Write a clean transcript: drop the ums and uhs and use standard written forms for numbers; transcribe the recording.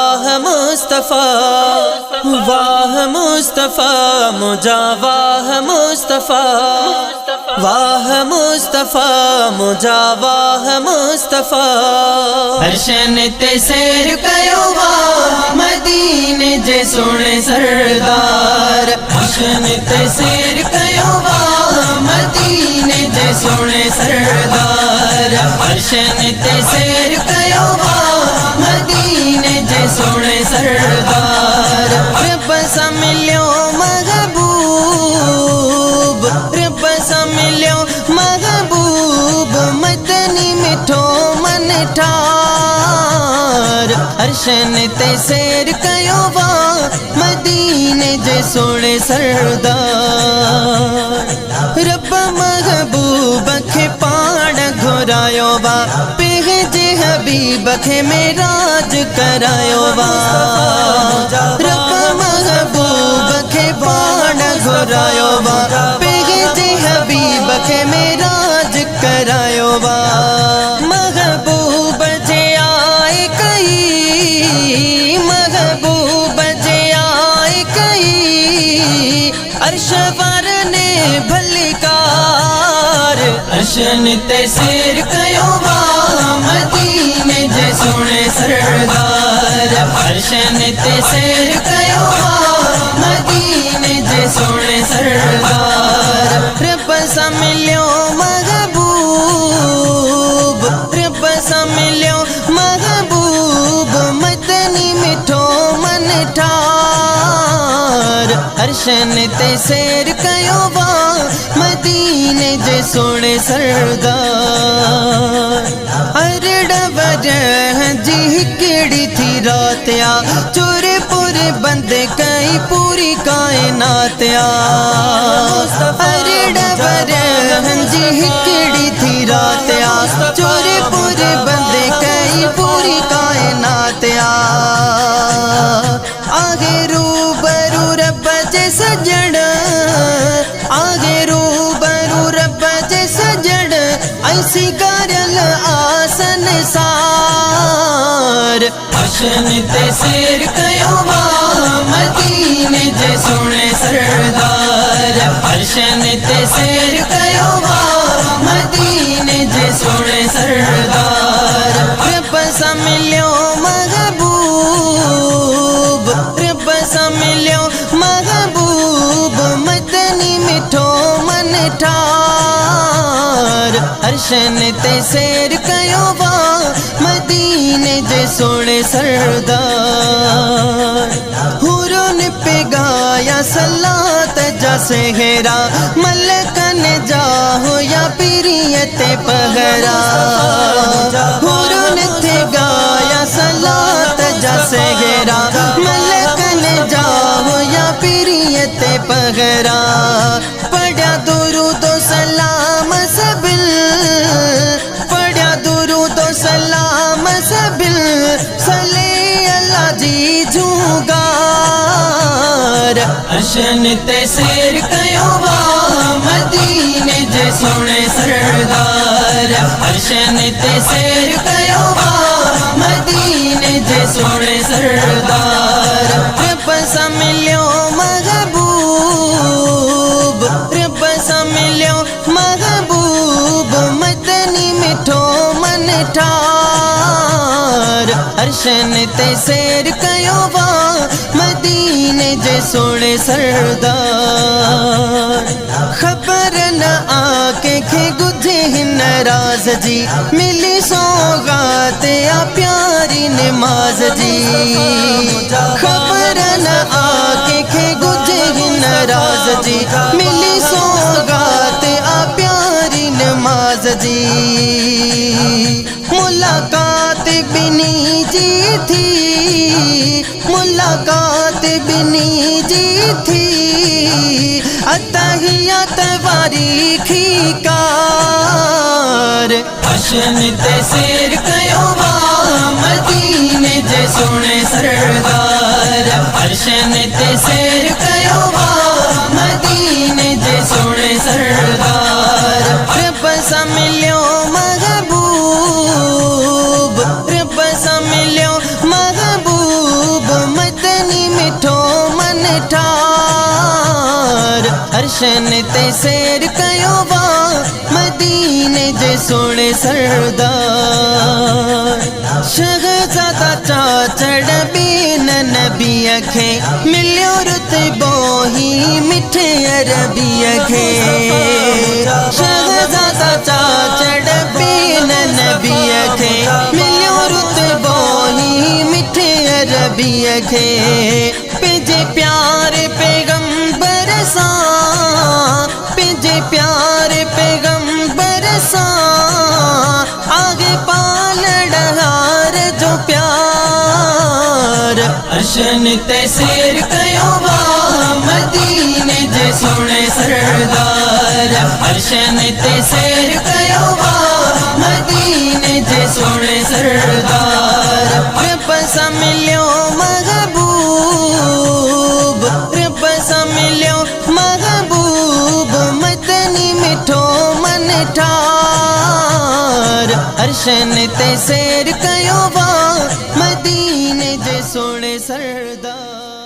मुस्तफ़ा वाह मुस्तफ़ा मुझा वाह मुस्तफ़ा वाह मुस्तफ़ा मुझा वाह मुस्तफ़ा। हर्षन ते सैर कयो वाह मदीने जे सोने सरदार। हर्षन ते सैर कयो वाह मदीने जे सोने सरदार। हर्षन ते सैर कयो वाह मदीने जे सोने सरदार। रब सा मिलियो महबूब, रब सा मिलियो महबूब, मदनी मिठो मन ठार। हर्षन ते सैर कयो वाह मदीने जे सोने सरदार। रब महबूब खे पाण घुरायो वा, पंहिंजे हबीब खे मेराज करायो वा। रब महबूब खे पाण घुरायो वा, पंहिंजे हबीब खे मेराज करायो वा। महबूब जे आए कई, महबूब जे आए कई, अर्श वार ने भलकार। हर्षन ते सैर कयो वाह मदीने जे सोने सरदार। हर्षन ते सैर कयो वाह मदीने जे सोने सरदार। रब सा मिलियो महबूब, रब सा मिलियो महबूब, मदनी मिठो मन ठार। हर्षन ते सैर कयो वाह मदीने जे सोने सरदार। अरड़ा वजह जी हिकड़ी थी रात आ, चोरे पूरे बंदे कई पूरी कायनात आ। अरड़ा वजह जी हिकड़ी थी रात आ, चोरे पूरे बंदे कई पूरी कायनात आ। आगे रूबरू रब जे सजण, आगे रूबरू रब जे सजण, ऐसी करल आसन सार। हर्षन ते सैर कयो वाह मदीने जे सोने सरदार। हर्षन ते सैर कयो वाह मदीने जे सोने सरदार। रब सा मिलियो महबूब, रब सा मिलियो महबूब, मदनी मिठो मन ठार। हर्षन ते सैर कयो वाह मदीने जे सोने सरदार। हुरुन पे गाया सलात जा सेहरा, मलकन जा हो या पीरियत पहरा। हुरुन थे गाया सलात जा सेहरा, मलकन जा हो या पीरियत पहरा। पढ़ा दुरूदो सलाम सबिल, पढ़ा दुरूदो सलाम सबिल, सले अल्लाह जी झूगार। हर्षन ते सैर कयो वाह मदीने जे सोने सरदार। हर्षन ते सैर कयो वाह मदीने जे सोने सरदार। रब सा मिलियो महबूब, रब सा मिलियो महबूब, मदनी मिठो मन ठार। हर्षन ते सैर कयो वाह मदीने जे सोने सरदार। खबर न आके खे गुझे हिन राज जी, मिली सौगात आ प्यारी नमाज जी। खबर न आके खे गुझे हिन राज जी, मिली सौगात आ प्यारी नमाज जी। मुलाकात बिनी जी थी, मुलाकात बिनी जी थी, अतहियत वारी खीकार। हर्षन ते सैर कयो वाह मदीने जे सोने सरदार। हर्षन ते सैर कयो वाह मदीने जे सोने सरदार। रब सा मिलियो महबूब, रब सा मिलियो महबूब, अर्शन ते सैर कयो वा मदीने जे सोने सरदार शहजादा चा चढ़ बीन नबी खे मिलियो रुतबो ही मिठे अरबी खे शहजादा चा चढ़ बीन नबी खे मिलियो रुतबो ही मिठे अरबी खे पिजे प्यार पैगंबर सा पिजे प्यार पैगंबर सा आगे पालड़हार जो प्यार अर्शन ते सैर कयो वा मदीने जे सोने सरदार अर्शन ते सैर कयो वा मदीने जे सोने सरदार रब सा मिलियो महबूब रब सा मिलियो महबूब मदनी मिठो मन ठार अर्शन ते सैर कयो वा मदीने जे सोने सरदार।